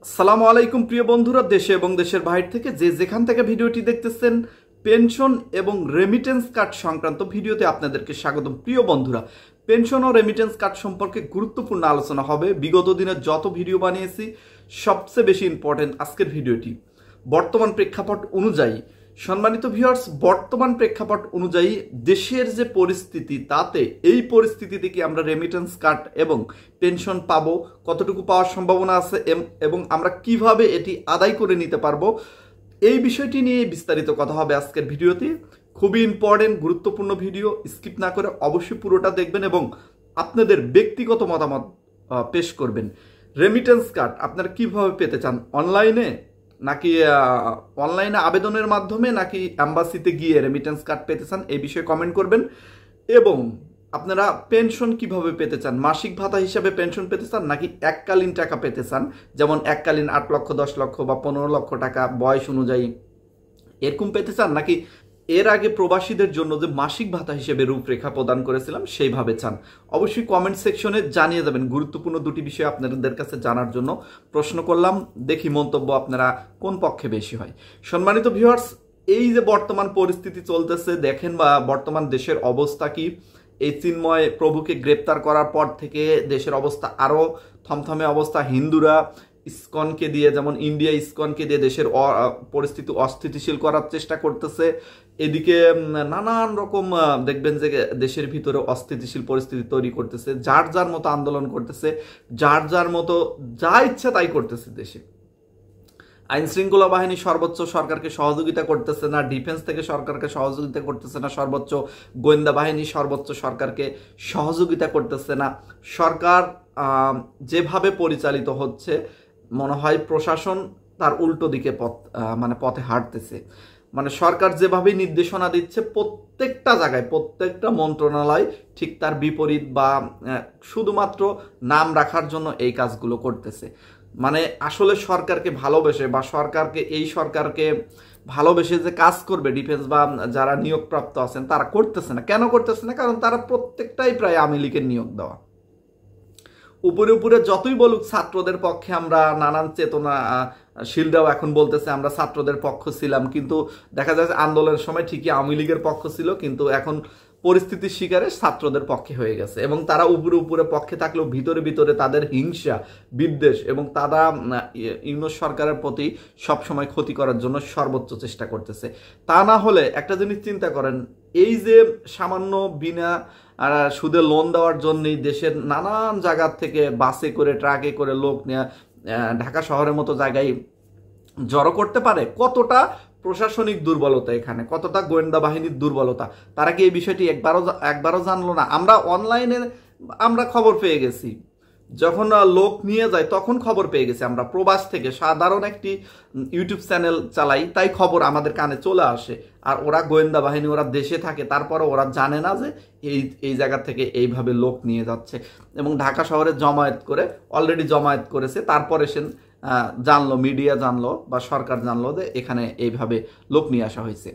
আসসালামু আলাইকুম প্রিয় বন্ধুরা, দেশে এবং দেশের বাইরে থেকে যে যেখান থেকে ভিডিওটি দেখতেছেন, পেনশন এবং রেমিটেন্স কার্ড সংক্রান্ত ভিডিওতে আপনাদেরকে স্বাগতম। প্রিয় বন্ধুরা, পেনশন ও রেমিটেন্স কার্ড সম্পর্কে গুরুত্বপূর্ণ আলোচনা হবে। বিগত দিনে যত ভিডিও বানিয়েছি সবচেয়ে বেশি ইম্পর্টেন্ট আজকের ভিডিওটি। বর্তমান প্রেক্ষাপট অনুযায়ী সম্মানিত ভিউয়ার্স, বর্তমান প্রেক্ষাপট অনুযায়ী দেশের যে পরিস্থিতি, তাতে এই পরিস্থিতিতে কি আমরা রেমিটেন্স কার্ড এবং পেনশন পাবো, কতটুকু পাওয়ার সম্ভাবনা আছে এবং আমরা কিভাবে এটি আদায় করে নিতে পারবো, এই বিষয়টি নিয়ে বিস্তারিত কথা হবে আজকের ভিডিওতে। খুবই ইম্পর্টেন্ট, গুরুত্বপূর্ণ ভিডিও। স্কিপ না করে অবশ্যই পুরোটা দেখবেন এবং আপনাদের ব্যক্তিগত মতামত পেশ করবেন। রেমিটেন্স কার্ড আপনারা কিভাবে পেতে চান? অনলাইনে নাকি অনলাইনে আবেদনের মাধ্যমে, নাকি অ্যাম্বাসিতে গিয়ে রেমিটেন্স কার্ড পেতে চান, এই বিষয়ে কমেন্ট করবেন। এবং আপনারা পেনশন কিভাবে পেতে চান? মাসিক ভাতা হিসাবে পেনশন পেতে চান, নাকি এককালীন টাকা পেতে চান? যেমন এককালীন 8 লক্ষ, 10 লক্ষ বা 15 লক্ষ টাকা বয়স অনুযায়ী এরকম পেতে চান, নাকি এর আগে প্রবাসীদের জন্য যে মাসিক ভাতা হিসেবে রূপরেখা প্রদান করেছিলাম সেইভাবে চান? অবশ্যই কমেন্ট সেকশনে জানিয়ে যাবেন। গুরুত্বপূর্ণ দুটি বিষয় আপনাদের কাছে জানার জন্য প্রশ্ন করলাম, দেখি মন্তব্য আপনারা কোন পক্ষে বেশি হয়। সম্মানিত ভিউয়ার্স, এই যে বর্তমান পরিস্থিতি চলতেছে দেখেন, বা বর্তমান দেশের অবস্থা কি, এই চিন্ময় প্রভুকে গ্রেপ্তার করার পর থেকে দেশের অবস্থা আরও থমথমে অবস্থা। হিন্দুরা ইসকনকে দিয়ে, যেমন ইন্ডিয়া ইসকনকে দিয়ে দেশের পরিস্থিতি অস্থিতিশীল করার চেষ্টা করতেছে। এদিকে নানান রকম দেখবেন যে দেশের ভিতরে অস্থিতিশীল পরিস্থিতি তৈরি করতেছে, যার যার মতো আন্দোলন করতেছে, যার যার মতো যা ইচ্ছা তাই করতেছে দেশে। আইন শৃঙ্খলা বাহিনী সর্বোচ্চ সরকারকে সহযোগিতা করতেছে না, ডিফেন্স থেকে সরকারকে সহযোগিতা করতেছে না, সর্বোচ্চ গোয়েন্দা বাহিনী সর্বোচ্চ সরকারকে সহযোগিতা করতেছে না। সরকার যেভাবে পরিচালিত হচ্ছে, মনে হয় প্রশাসন তার উল্টো দিকে পথে হাঁটতেছে। মানে সরকার যেভাবে নির্দেশনা দিচ্ছে প্রত্যেকটা জায়গায়, প্রত্যেকটা মন্ত্রণালয় ঠিক তার বিপরীত বা শুধুমাত্র নাম রাখার জন্য এই কাজগুলো করতেছে। মানে আসলে সরকারকে ভালোবেসে বা সরকারকে ভালোবেসে যে কাজ করবে ডিফেন্স বা যারা নিয়োগপ্রাপ্ত আছেন, তারা করতেছে না। কেন করতেছে না? কারণ তারা প্রত্যেকটাই প্রায় আওয়ামী লীগের নিয়োগ দেওয়া। উপরে উপরে যতই বলুক ছাত্রদের পক্ষে আমরা, নানান চেতনা শিলরাও এখন বলতেছে আমরা ছাত্রদের পক্ষ ছিলাম, কিন্তু দেখা যাচ্ছে আন্দোলনের সময় ঠিকই আওয়ামী লীগের পক্ষ ছিল, কিন্তু এখন পরিস্থিতির শিকারে ছাত্রদের পক্ষে হয়ে গেছে। এবং তারা উপরে উপরে পক্ষে থাকলেও ভিতরে ভিতরে তাদের হিংসা, বিদ্বেষ এবং তারা ইউনূস সরকারের প্রতি সবসময় ক্ষতি করার জন্য সর্বোচ্চ চেষ্টা করতেছে। তা না হলে একটা জিনিস চিন্তা করেন, এই যে সামান্য বিনা সুদে লোন দেওয়ার জন্যই দেশের নানান জায়গা থেকে বাসে করে, ট্রাকে করে লোক নিয়ে ঢাকা শহরের মতো জায়গায় জড়ো করতে পারে, কতটা প্রশাসনিক দুর্বলতা এখানে, কতটা গোয়েন্দা বাহিনীর দুর্বলতা। তারা কি এই বিষয়টি একবারও জানলো না? আমরা অনলাইনে আমরা খবর পেয়ে গেছি, যখন লোক নিয়ে যায় তখন খবর পেয়ে গেছি। আমরা প্রবাস থেকে সাধারণ একটি ইউটিউব চ্যানেল চালাই, তাই খবর আমাদের কানে চলে আসে। আর ওরা গোয়েন্দা বাহিনী, ওরা দেশে থাকে, তারপরে ওরা জানে না যে এই জায়গা থেকে এইভাবে লোক নিয়ে যাচ্ছে। এবং ঢাকা শহরে অলরেডি জমায়েত করেছে, তারপরে সে জানলো, মিডিয়া জানলো বা সরকার জানলো যে এখানে এইভাবে লোক নিয়ে আসা হয়েছে।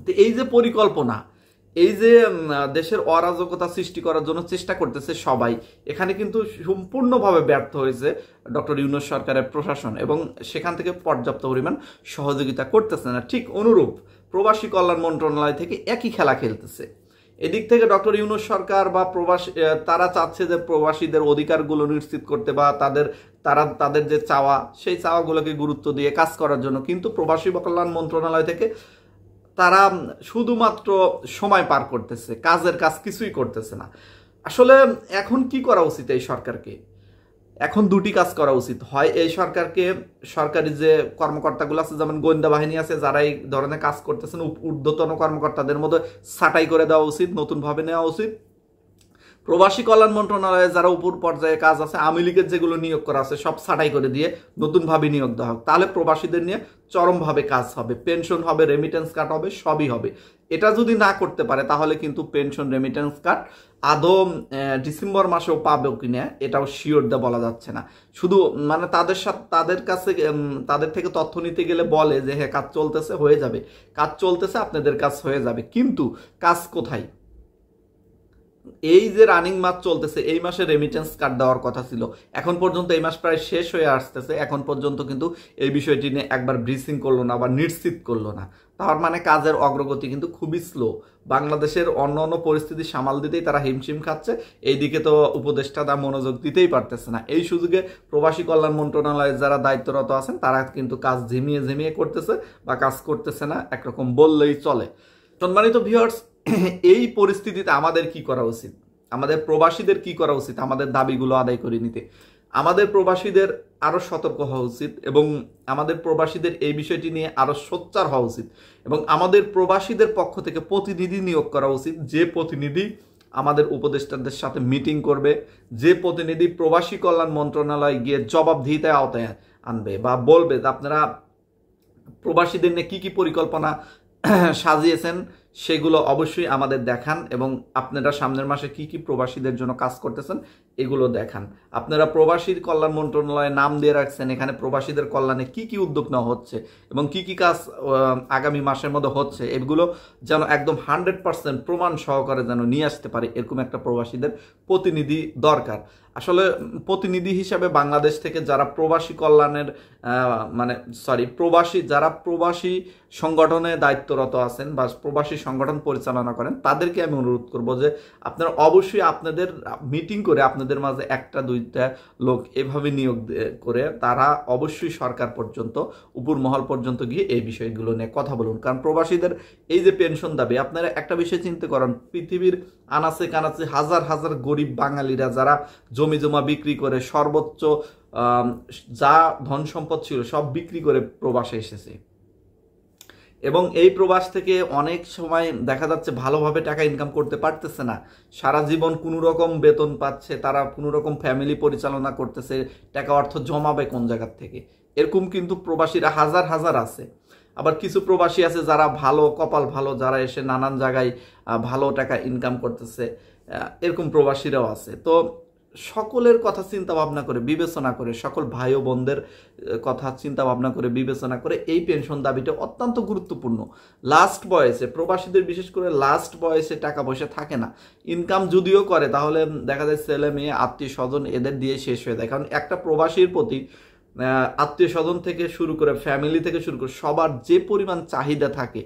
তো এই যে পরিকল্পনা, এই যে দেশের অরাজকতা সৃষ্টি করার জন্য চেষ্টা করতেছে সবাই, এখানে কিন্তু সম্পূর্ণভাবে ব্যর্থ হয়েছে ডক্টর ইউনূস সরকারের প্রশাসন, এবং সেখান থেকে পর্যাপ্ত পরিমাণ সহযোগিতা করতেছে না। ঠিক অনুরূপ প্রবাসী কল্যাণ মন্ত্রণালয় থেকে একই খেলা খেলতেছে। এদিক থেকে ডক্টর ইউনূস সরকার বা তারা চাচ্ছে যে প্রবাসীদের অধিকারগুলো নিশ্চিত করতে বা তাদের যে চাওয়া, সেই চাওয়াগুলোকে গুরুত্ব দিয়ে কাজ করার জন্য, কিন্তু প্রবাসী কল্যাণ মন্ত্রণালয় থেকে তারা শুধুমাত্র সময় পার করতেছে, কাজের কাজ কিছুই করতেছে না। আসলে এখন কি করা উচিত এই সরকারকে? এখন দুটি কাজ করা উচিত। হয় এই সরকারকে, সরকারি যে কর্মকর্তাগুলো আছে, যেমন গোয়েন্দা বাহিনী আছে, যারা এই ধরনের কাজ করতেছেন, ঊর্ধ্বতন কর্মকর্তাদের মধ্যে ছাঁটাই করে দেওয়া উচিত, নতুনভাবে নেওয়া উচিত। প্রবাসী কল্যাণ মন্ত্রণালয়ে যারা উপর পর্যায়ে কাজ আছে, আওয়ামী লীগের যেগুলো নিয়োগ করা আছে সব ছাঁটাই করে দিয়ে নতুনভাবে নিয়োগ দেওয়া হোক। তাহলে প্রবাসীদের নিয়ে চরমভাবে কাজ হবে, পেনশন হবে, রেমিটেন্স কার্ড হবে, সবই হবে। এটা যদি না করতে পারে তাহলে কিন্তু পেনশন, রেমিটেন্স কার্ড আদৌ ডিসেম্বর মাসেও পাবে কিনা এটাও শিওর দিয়ে বলা যাচ্ছে না। শুধু মানে তাদের থেকে তথ্য নিতে গেলে বলে যে হ্যাঁ কাজ চলতেছে, হয়ে যাবে, কাজ চলতেছে, আপনাদের কাজ হয়ে যাবে, কিন্তু কাজ কোথায়? এই যে রানিং মাস চলতেছে, এই মাসে রেমিটেন্স কার্ড দেওয়ার কথা ছিল, এখন পর্যন্ত এই মাস প্রায় শেষ হয়ে আসতেছে, এখন পর্যন্ত কিন্তু এই বিষয়টি নিয়ে একবার ব্রিফিং করলো না বা নিশ্চিত করলো না। তার মানে কাজের অগ্রগতি কিন্তু খুবই স্লো। বাংলাদেশের অন্য অন্য পরিস্থিতি সামাল দিতেই তারা হিমশিম খাচ্ছে, এইদিকে তো উপদেষ্টারা মনোযোগ দিতেই পারতেছে না। এই সুযোগে প্রবাসী কল্যাণ মন্ত্রণালয়ের যারা দায়িত্বরত আছেন তারা কিন্তু কাজ ঝিমিয়ে ঝিমিয়ে করতেছে বা কাজ করতেছে না, একরকম বললেই চলে। সম্মানিত ভিউয়ার্স, এই পরিস্থিতিতে আমাদের কি করা উচিত, আমাদের প্রবাসীদের কি করা উচিত আমাদের দাবিগুলো আদায় করে নিতে? আমাদের প্রবাসীদের আরো সতর্ক হওয়া উচিত এবং আমাদের প্রবাসীদের এই বিষয়টি নিয়ে আরো সোচ্চার হওয়া উচিত এবং আমাদের প্রবাসীদের পক্ষ থেকে প্রতিনিধি নিয়োগ করা উচিত, যে প্রতিনিধি আমাদের উপদেষ্টাদের সাথে মিটিং করবে, যে প্রতিনিধি প্রবাসী কল্যাণ মন্ত্রণালয় গিয়ে জবাবদিহিতার আওতায় আনবে বা বলবে আপনারা প্রবাসীদের নিয়ে কি কি পরিকল্পনা সাজিয়েছেন সেগুলো অবশ্যই আমাদের দেখান এবং আপনারা সামনের মাসে কি কি প্রবাসীদের জন্য কাজ করতেছেন এগুলো দেখান। আপনারা প্রবাসী কল্যাণ মন্ত্রণালয়ে নাম দিয়ে রাখছেন, এখানে প্রবাসীদের কল্যাণে কি কি উদ্যোগ নেওয়া হচ্ছে এবং কি কি কাজ আগামী মাসের মধ্যে হচ্ছে, এগুলো যেন একদম 100% প্রমাণ সহকারে যেন নিয়ে আসতে পারে, এরকম একটা প্রবাসীদের প্রতিনিধি দরকার। আসলে প্রতিনিধি হিসাবে বাংলাদেশ থেকে যারা প্রবাসী কল্যাণের যারা প্রবাসী সংগঠনে দায়িত্বরত আছেন বা প্রবাসী সংগঠন পরিচালনা করেন, তাদেরকে আমি অনুরোধ করব যে আপনারা অবশ্যই আপনাদের মিটিং করে আপনাদের মাঝে একটা দুইটা লোক এভাবে নিয়োগ করে তারা অবশ্যই সরকার পর্যন্ত, উপর মহল পর্যন্ত গিয়ে এই বিষয়গুলো নিয়ে কথা বলুন। কারণ প্রবাসীদের এই যে পেনশন দাবি, আপনারা একটা বিষয় চিন্তা করেন, পৃথিবীর আনাচে কানাচে হাজার হাজার গরিব বাঙালিরা যারা জমি জমা বিক্রি করে সর্বোচ্চ যা ধন সম্পদ ছিল সব বিক্রি করে প্রবাসে এসেছে এবং এই প্রবাস থেকে অনেক সময় দেখা যাচ্ছে ভালোভাবে টাকা ইনকাম করতে পারতেছে না, সারা জীবন কোনো রকম বেতন পাচ্ছে, তারা কোনো রকম ফ্যামিলি পরিচালনা করতেছে, টাকা অর্থ জমাবে কোন জায়গার থেকে? এরকম কিন্তু প্রবাসীরা হাজার হাজার আছে। আবার কিছু প্রবাসী আছে যারা ভালো কপাল ভালো, যারা এসে নানান জায়গায় ভালো টাকা ইনকাম করতেছে, এরকম প্রবাসীরাও আছে। তো সকলের কথা চিন্তা ভাবনা করে বিবেচনা করে, সকল ভাই ও বোনদের কথা চিন্তা ভাবনা করে বিবেচনা করে এই পেনশন দাবিটা অত্যন্ত গুরুত্বপূর্ণ। লাস্ট বয়সে প্রবাসীদের বিশেষ করে লাস্ট বয়সে টাকা পয়সা থাকে না, ইনকাম যদিও করে তাহলে দেখা যায় ছেলে মেয়ে আত্মীয় স্বজন এদের দিয়ে শেষ হয়ে যায়। কারণ একটা প্রবাসীর প্রতি আত্মীয় স্বজন থেকে শুরু করে ফ্যামিলি থেকে শুরু করে সবার যে পরিমাণ চাহিদা থাকে,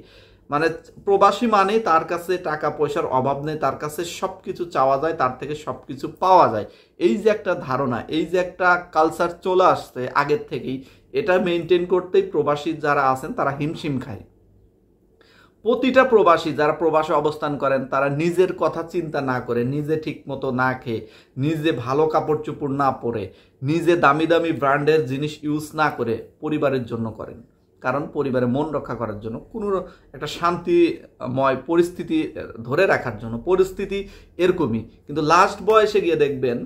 মানে প্রবাসী মানে তার কাছে টাকা পয়সার অভাব নেই, তার কাছে সবকিছু চাওয়া যায়, তার থেকে সবকিছু পাওয়া যায়। এই যে একটা ধারণা, এই যে একটা কালচার চলে আসছে আগের থেকেই, এটা মেনটেন করতেই প্রবাসী যারা আছেন তারা হিমশিম খায়। প্রতিটা প্রবাসী যারা প্রবাসে অবস্থান করেন তারা নিজের কথা চিন্তা না করে, নিজে ঠিক মতো না খেয়ে, নিজে ভালো কাপড় চোপড় না পরে, নিজে দামি দামি ব্র্যান্ডের জিনিস ইউজ না করে পরিবারের জন্য করেন। কারণ পরিবারে মন রক্ষা করার জন্য, কোনো একটা শান্তিময় পরিস্থিতি ধরে রাখার জন্য, পরিস্থিতি এরকমই। কিন্তু লাস্ট বয়সে গিয়ে দেখবেন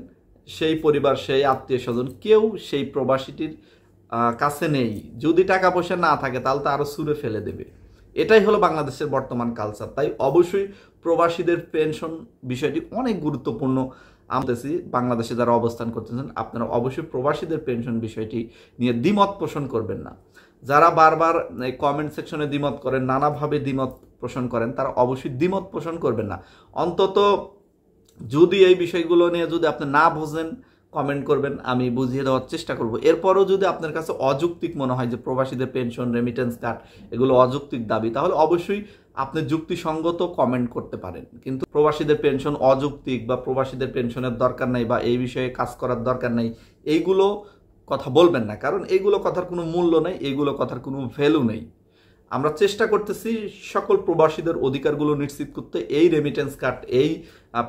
সেই পরিবার, সেই আত্মীয় স্বজন কেউ সেই প্রবাসীটির কাছে নেই। যদি টাকা পয়সা না থাকে তাহলে তো আরও ছুঁড়ে ফেলে দেবে। এটাই হলো বাংলাদেশের বর্তমান কালচার। তাই অবশ্যই প্রবাসীদের পেনশন বিষয়টি অনেক গুরুত্বপূর্ণ। আমতেছি বাংলাদেশে যারা অবস্থান করতেছেন আপনারা অবশ্যই প্রবাসীদের পেনশন বিষয়টি নিয়ে দ্বিমত পোষণ করবেন না। যারা বারবার এই কমেন্ট সেকশনে দ্বিমত করেন, নানাভাবে দ্বিমত পোষণ করেন, তারা অবশ্যই দ্বিমত পোষণ করবেন না। অন্তত যদি এই বিষয়গুলো নিয়ে যদি আপনি না বোঝেন কমেন্ট করবেন, আমি বুঝিয়ে দেওয়ার চেষ্টা করব। এরপরও যদি আপনার কাছে অযৌক্তিক মনে হয় যে প্রবাসীদের পেনশন, রেমিটেন্স কার্ড এগুলো অযৌক্তিক দাবি, তাহলে অবশ্যই আপনি যুক্তিসঙ্গত কমেন্ট করতে পারেন। কিন্তু প্রবাসীদের পেনশন অযৌক্তিক বা প্রবাসীদের পেনশনের দরকার নাই বা এই বিষয়ে কাজ করার দরকার নাই, এইগুলো কথা বলবেন না। কারণ এইগুলো কথার কোনো মূল্য নেই, এইগুলো কথার কোনো ভ্যালু নেই। আমরা চেষ্টা করতেছি সকল প্রবাসীদের অধিকারগুলো নিশ্চিত করতে, এই রেমিটেন্স কার্ড, এই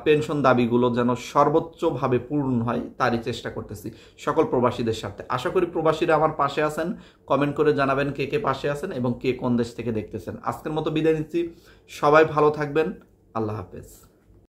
পেনশন দাবিগুলো যেন সর্বোচ্চভাবে পূরণ হয় তারই চেষ্টা করতেছি সকল প্রবাসীদের সাথে। আশা করি প্রবাসীরা আমার পাশে আছেন। কমেন্ট করে জানাবেন কে কে পাশে আছেন এবং কে কোন দেশ থেকে দেখতেছেন। আজকের মতো বিদায় নিচ্ছি, সবাই ভালো থাকবেন, আল্লাহ হাফেজ।